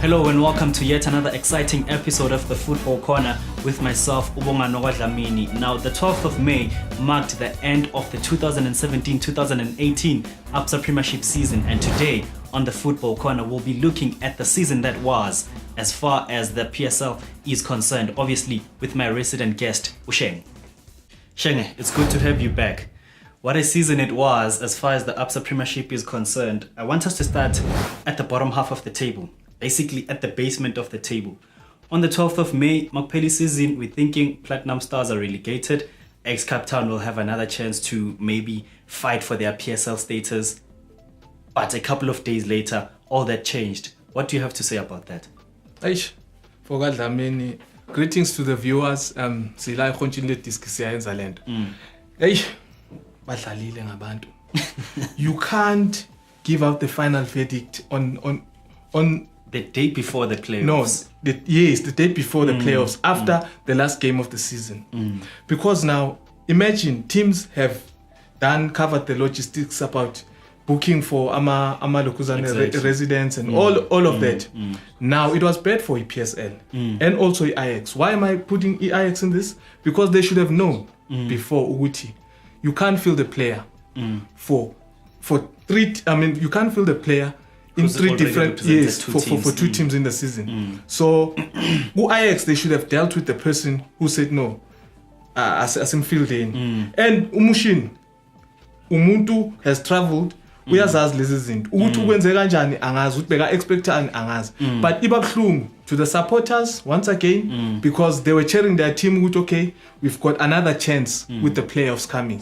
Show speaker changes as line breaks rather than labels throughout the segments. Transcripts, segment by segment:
Hello and welcome to yet another exciting episode of the Football Corner with myself, Ubongano Dlamini. Now, the 12th of May marked the end of the 2017-2018 Absa Premiership season, and today on the Football Corner we'll be looking at the season that was as far as the PSL is concerned, obviously with my resident guest, Usheng. Shenge, it's good to have you back. What a season it was as far as the Absa Premiership is concerned. I want us to start at the bottom half of the table. Basically at the basement of the table. On the 12th of May, Makpeli season, we're thinking Platinum Stars are relegated. Ex-Cape Town will have another chance to maybe fight for their PSL status. But a couple of days later, all that changed. What do you have to say about that?
For Dlamini, greetings to the viewers. Sila continue discussing lento. Badlalile ngabantu. You can't give out the final verdict on
the day before the playoffs.
The day before the playoffs, after the last game of the season. Because now, imagine teams have covered the logistics about booking for Ama Lokuzane residents and all of that. Now, it was bad for EPSL and also EIX. Why am I putting EIX in this? Because they should have known before Uguti. You can't feel the player for three. You can't feel the player in three different for two teams in the season. So UIX, they should have dealt with the person who said no, as in filled in. And Umuntu has traveled. Uyazazi lezi zinto ukuthi kwenzeka kanjani angazi ukuthi beka expectani angazi, but ibabhlungu to the supporters once again because they were cheering their team with okay, we've got another chance with the playoffs coming.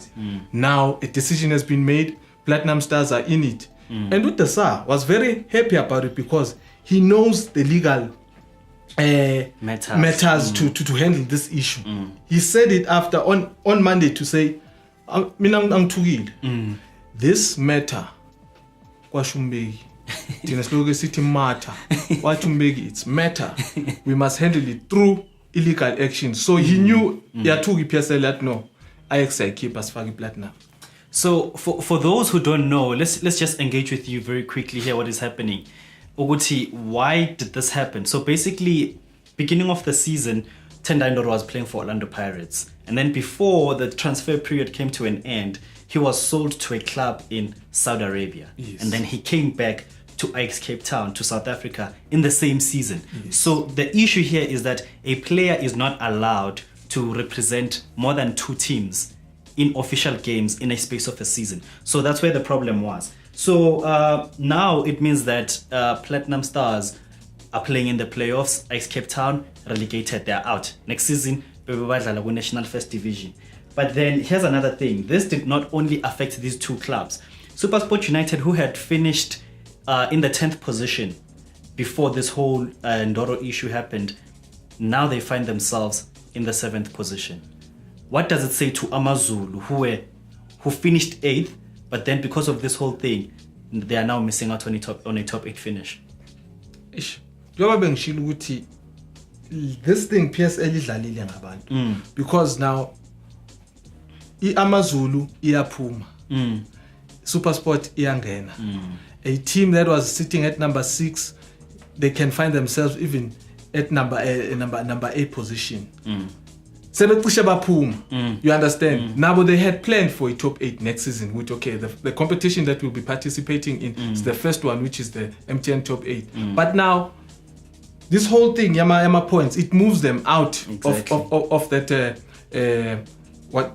Now a decision has been made, Platinum Stars are in it. And with the SAR was very happy about it because he knows the legal matters to handle this issue. He said it after on Monday to say, this matter, it's matter. We must handle it through illegal action. So he knew Yatugi PSL that no, I keep as Fagi Platinum.
So for those who don't know, let's just engage with you very quickly here. What is happening? Oguti, why did this happen? So basically, beginning of the season, Tendai was playing for Orlando Pirates. And then before the transfer period came to an end, he was sold to a club in Saudi Arabia. Yes. And then he came back to Ex-Cape Town, to South Africa in the same season. Yes. So the issue here is that a player is not allowed to represent more than two teams in official games in a space of a season. So that's where the problem was. So now it means that Platinum Stars are playing in the playoffs. Ex-Cape Town relegated, they're out. Next season, National First Division. But then here's another thing. This did not only affect these two clubs. SuperSport United, who had finished in the 10th position before this whole Ndoro issue happened, now they find themselves in the 7th position. What does it say to Amazulu, who finished 8th, but then because of this whole thing, they are now missing out on a top 8 finish?
This thing PSL is lalile ngabantu because now Amazulu iyaphuma, SuperSport iyangena. A team that was sitting at number 6, they can find themselves even at number 8 position. You understand? Now they had planned for a top 8 next season, which the competition that we'll be participating in is the first one, which is the MTN top 8. But now this whole thing, Yama points, it moves them out of that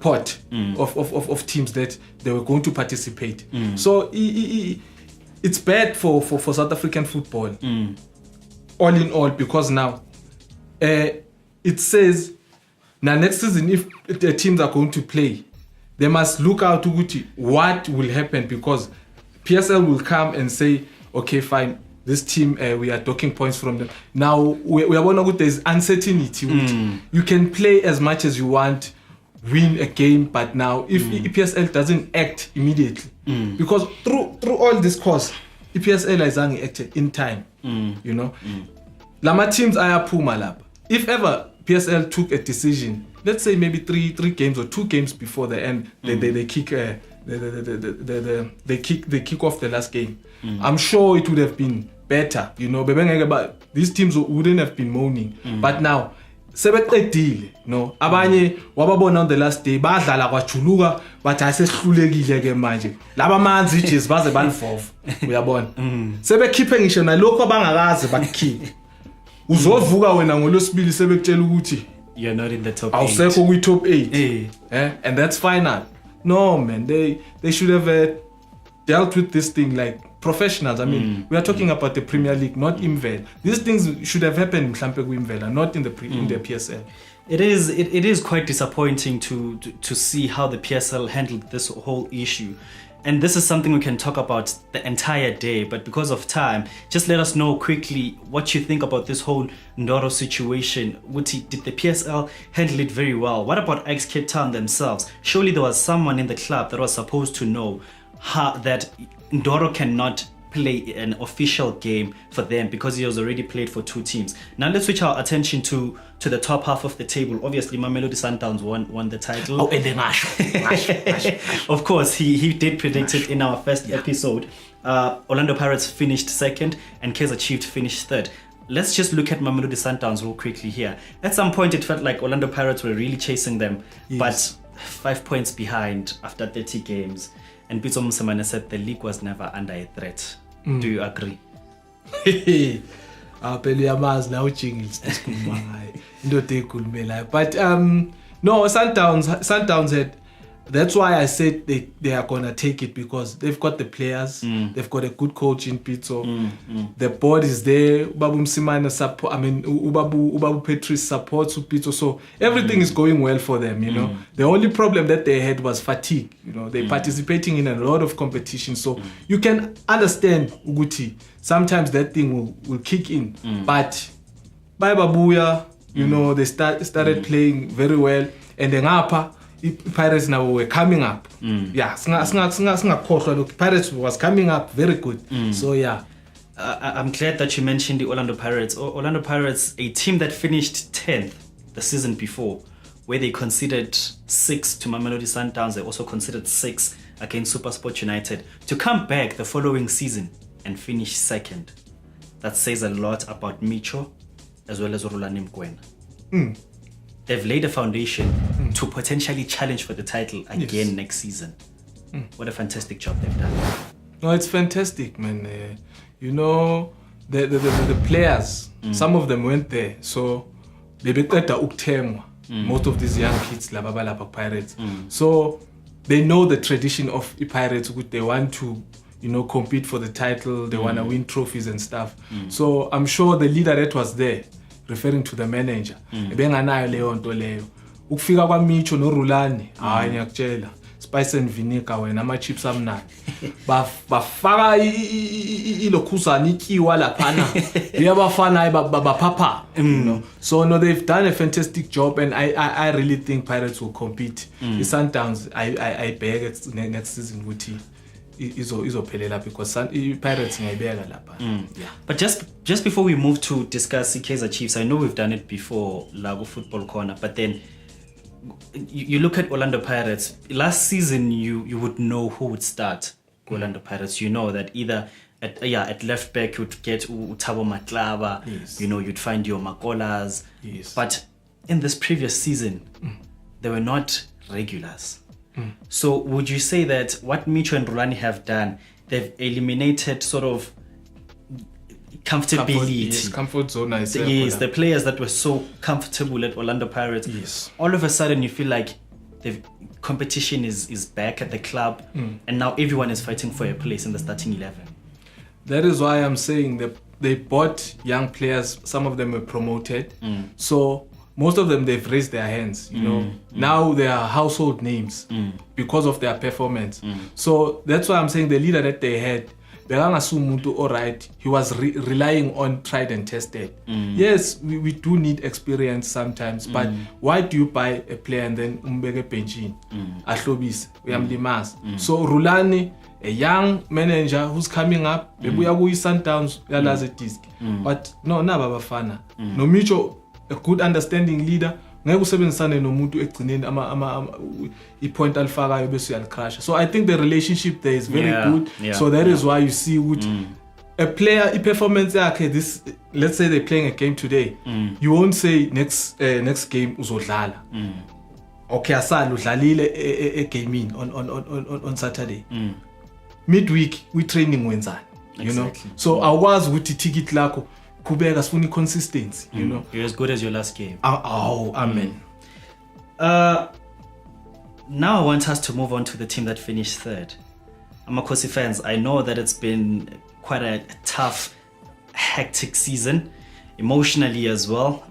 pot of teams that they were going to participate. So it's bad for South African football, all in all, because now it says now next season, if the teams are going to play, they must look out to what will happen, because PSL will come and say, okay, fine, this team, we are talking points from them. Now, we are one of there's uncertainty. You can play as much as you want, win a game, but now if EPSL doesn't act immediately, because through all this course, EPSL is only acted in time, you know. Lama teams are Puma Lab. If ever PSL took a decision, let's say maybe three games or 2 games before the end, they kick they kick off the last game. I'm sure it would have been better, you know, but these teams wouldn't have been moaning. But now, sebeqedile, no, abanye wababona on the last day badlala kwajuluka bathi asehlulekile ke manje laba manzi ijezi baze balifova uyabona sebekhiphe ngisho nalokho abangakaze bakukhiphe uzovuka wena ngolosibili sebekutshela ukuthi
you're not in the top 8
awusekho kwi top 8 and that's final. No man, they should have dealt with this thing like professionals. I mean, we are talking about the Premier League, not Imvel. These things should have happened mhlampe ku-Imvel, not in the PSL.
It is quite disappointing to see how the PSL handled this whole issue. And this is something we can talk about the entire day, but because of time, just let us know quickly what you think about this whole Ndoro situation. Did the PSL handle it very well? What about Ajax Cape Town themselves? Surely there was someone in the club that was supposed to know that Ndoro cannot play an official game for them because he has already played for 2 teams. Now let's switch our attention to the top half of the table. Obviously, Mamelodi Sundowns won the title.
Oh, and then
of course, he did predict it in our first episode. Orlando Pirates finished second and Kaizer Chiefs finished third. Let's just look at Mamelodi Sundowns real quickly here. At some point, it felt like Orlando Pirates were really chasing them, but 5 points behind after 30 games. And Pitso Msemane said the league was never under a threat. Do you agree?
Now jingles but no, Sundowns had. That's why I said they are gonna take it because they've got the players, they've got a good coach in Pitso, the board is there. Ubabu Msimane support. I mean, Ubabu Petri supports Pitso, so everything is going well for them. You know, the only problem that they had was fatigue. You know, they're participating in a lot of competition, so you can understand Uguti. Sometimes that thing will kick in, but by Babuya, you know, they started playing very well, and then Pirates now were coming up. Yeah, Pirates was coming up very good. So yeah.
I'm glad that you mentioned the Orlando Pirates. Orlando Pirates, a team that finished 10th the season before, where they conceded 6 to Mamelodi Sundowns. They also conceded 6 against SuperSport United. To come back the following season and finish second, that says a lot about Micho as well as Rulani Mkwena. They've laid a foundation to potentially challenge for the title again next season. What a fantastic job they've done.
No, it's fantastic, man. You know, the players, some of them went there. So, they beqeda ukuthengwa. Most of these young kids, Lababa Pirates. So, they know the tradition of the Pirates. They want to, you know, compete for the title. They want to win trophies and stuff. So, I'm sure the leader that was there, referring to the manager, ebenganayo leyo nto leyo ukufika kwaMicho noRulani hayi ngiyakutshela spice and vinegar wena ama chips amnandi bafaka ilokhuzana ityiwa laphana uyabafana baphapha, you know. So no, they've done a fantastic job, and I really think Pirates will compete. The Sundowns I beg next season ukuthi izophelela because Pirates ngiyibeka lapha.
But just before we move to discuss Kaizer Chiefs, I know we've done it before, Lago Football Corner, but then you look at Orlando Pirates. Last season you would know who would start Orlando Pirates. You know that either at left back you'd get Utabo Matlaba, you know, you'd find your Makolas. But in this previous season, they were not regulars. So would you say that what Micho and Rulani have done, they've eliminated sort of comfortability?
Comfort zone.
The players that were so comfortable at Orlando Pirates, all of a sudden you feel like the competition is back at the club, and now everyone is fighting for a place in the starting 11.
That is why I'm saying that they bought young players. Some of them were promoted. So most of them, they've raised their hands, you know. Now they are household names because of their performance. So that's why I'm saying the leader that they had, all right, he was relying on tried and tested. Yes, we do need experience sometimes, but why do you buy a player and then umbeke benchini? Ahlobis, uyamlimaza. So Rulani, a young manager who's coming up, Sundowns, but no, Bafana. No Micho, a good understanding leader, ngeke usebenzisane nomuntu egcineni i-point alifakayo bese uyalikrasha. So I think the relationship there is very good. So that is why you see ukuthi a player performance yakhe this, let's say they're playing a game today, you won't say next game uzodlala. Okay, asal udlalile a game on Saturday. Midweek we training wenzani, you know. So awukwazi ukuthi ticket lakho kubeka sifuna consistency, you know.
You're as good as your last game.
Amen.
Now I want us to move on to the team that finished third. Amakosi fans, I know that it's been quite a tough, hectic season, emotionally as well.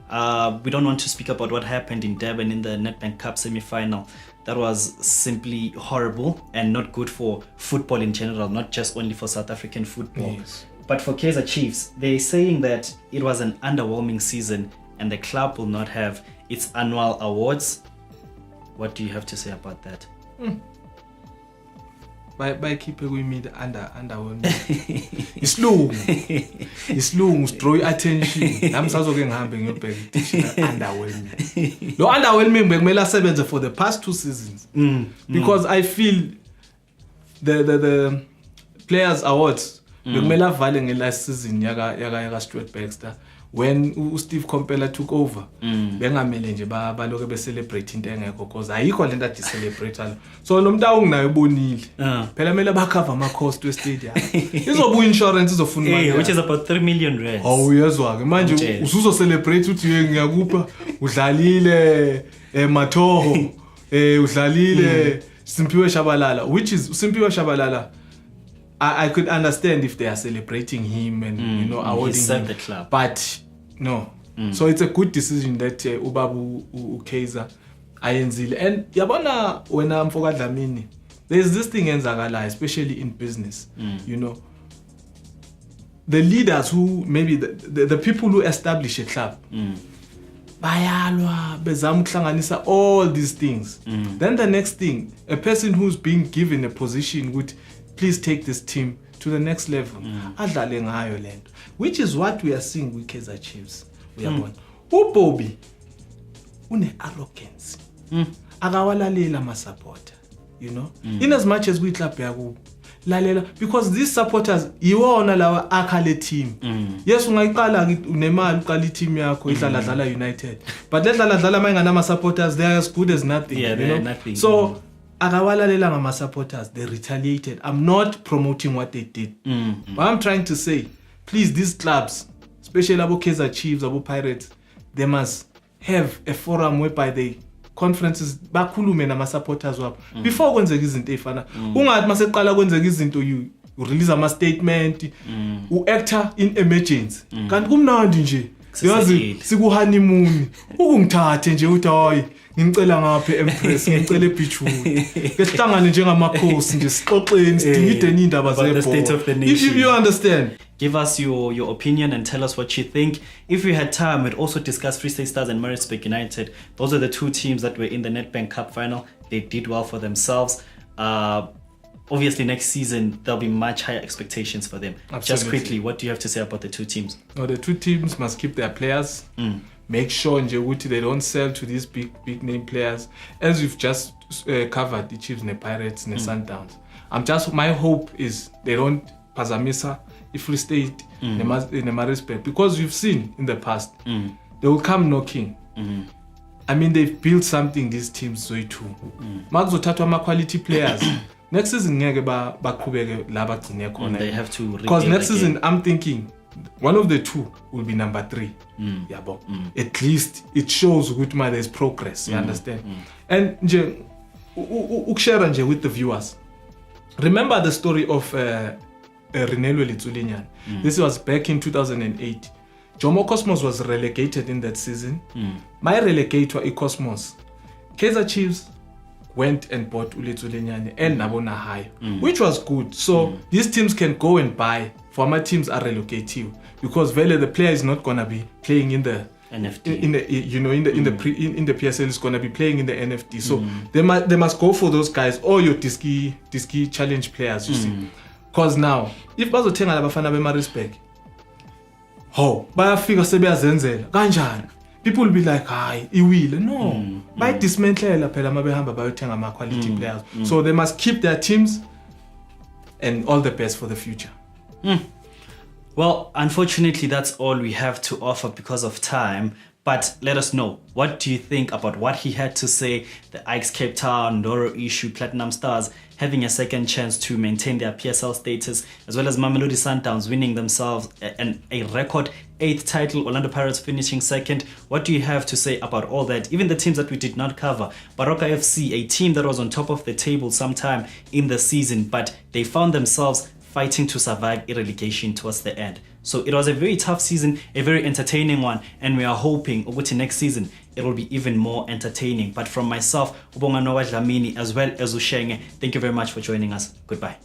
We don't want to speak about what happened in Durban in the Nedbank Cup semi-final. That was simply horrible and not good for football in general, not just only for South African football.
Yes.
But for Kaizer Chiefs, they're saying that it was an underwhelming season and the club will not have its annual awards. What do you have to say about that?
By keeping with me the underwhelming. Isilungu draw attention. Nami sazoke ngihambe ngiyobheka underwhelming. Lo underwhelming bekumele asebenze for the past 2 seasons. Because I feel the players awards bekumele avale ngelast season yaka Stuart Baxter. When Steve Compella took over, bengamele nje baloke be celebrate into engekho because ayikho lento ade celebrate la. So lo muntu awungunayo ubonile. Phela mele bakhava ama cost we stadium. Izobu insurance izofuna imali.
Which is about 3 million rand.
Uyezwa ke manje usuzo celebrate uthi ngiyakupha udlalile Mathoho udlalile Simpiwe Shabalala, which is Simpiwe Shabalala. I could understand if they are celebrating him and you know awarding him,
the club.
But no. So it's a good decision that Ubabu Kaizer ayenzile. And yabona wena mfoka Dlamini, there's this thing enzakala, especially in business. You know, the leaders who maybe the people who establish a club bayalwa bezama ukuhlanganisa all these things. Then the next thing, a person who's being given a position would please take this team to the next level. Adlale ngayo lento, which is what we are seeing with Kaizer Chiefs. Uyabona uBobby une arrogance, akawalalela ama supporter, you know, in as much as we club yakubo lalela, because these supporters iwona lawa akhale team. Yes, ungayiqala unemali uqala team yakho idlala United, but ledlala mayingana ama supporters, they are as good as nothing.
Yeah,
you know?
Nothing.
So akawalalela ngama supporters, they retaliated. I'm not promoting what they did. What I'm trying to say, please, these clubs, especially abo Kaizer Chiefs, abo Pirates, they must have a forum whereby they conferences bakhulume nama supporters wabo before kwenzeka izinto ezifana. Ungathi maseqala kwenzeka izinto you release ama statement, uactor in emergency. Kanti kumnandi nje. Yazi siku honeymoon. Ukungithathe nje uthi hayi ngicela ngapha Empress, ngicela eBeachwood. Kesihlangane njengamakhosi nje sixoxeni sidingide indaba zebhola. If you understand.
Give us your opinion and tell us what you think. If we had time, we'd also discuss Free State Stars and Maritzburg United. Those are the 2 teams that were in the Nedbank Cup final. They did well for themselves. Obviously, next season, there'll be much higher expectations for them.
Absolutely.
Just quickly, what do you have to say about the 2 teams?
No, the 2 teams must keep their players. Make sure they don't sell to these big name players. As we've just covered, the Chiefs and the Pirates and the Sundowns. My hope is they don't Pazamisa, Free State, in the Maritzburg, because we've seen in the past, they will come knocking. I mean, they've built something, these teams, so too. Magzo Tatwama quality players. Next season,
they have to
because next season, I'm thinking one of the 2 will be number 3. Yeah, but at least it shows there's progress. You understand? And ukshare with the viewers. Remember the story of Renelwe Litsulinyan. This was back in 2008. Jomo Cosmos was relegated in that season. My relegator is Cosmos. Kaizer Chiefs went and bought Ulitsulinyane and Nabona High, which was good. So these teams can go and buy. Former teams are relocative because Vele, the player is not gonna be playing in the
NFT.
In the PSL is gonna be playing in the NFT. So they must go for those guys or your Diski challenge players. You see. Because now, if bazothenga labafana beMaritzburg, bayafika sebeyazenzela kanjani? People will be like, hayi iwile. No, bayidismantlela phela mabehamba bayothenga ama quality players. So they must keep their teams and all the best for the future.
Well, unfortunately, that's all we have to offer because of time. But let us know, what do you think about what he had to say, the Ajax Cape Town, Ndoro issue, Platinum Stars having a second chance to maintain their PSL status, as well as Mamelodi Sundowns winning themselves a record 8th title, Orlando Pirates finishing second. What do you have to say about all that? Even the teams that we did not cover. Baroka FC, a team that was on top of the table sometime in the season, but they found themselves fighting to survive a relegation towards the end. So it was a very tough season, a very entertaining one, and we are hoping ukuthi next season it will be even more entertaining. But from myself, Ubonga Nowa Dlamini, as well as Ushenge, thank you very much for joining us. Goodbye.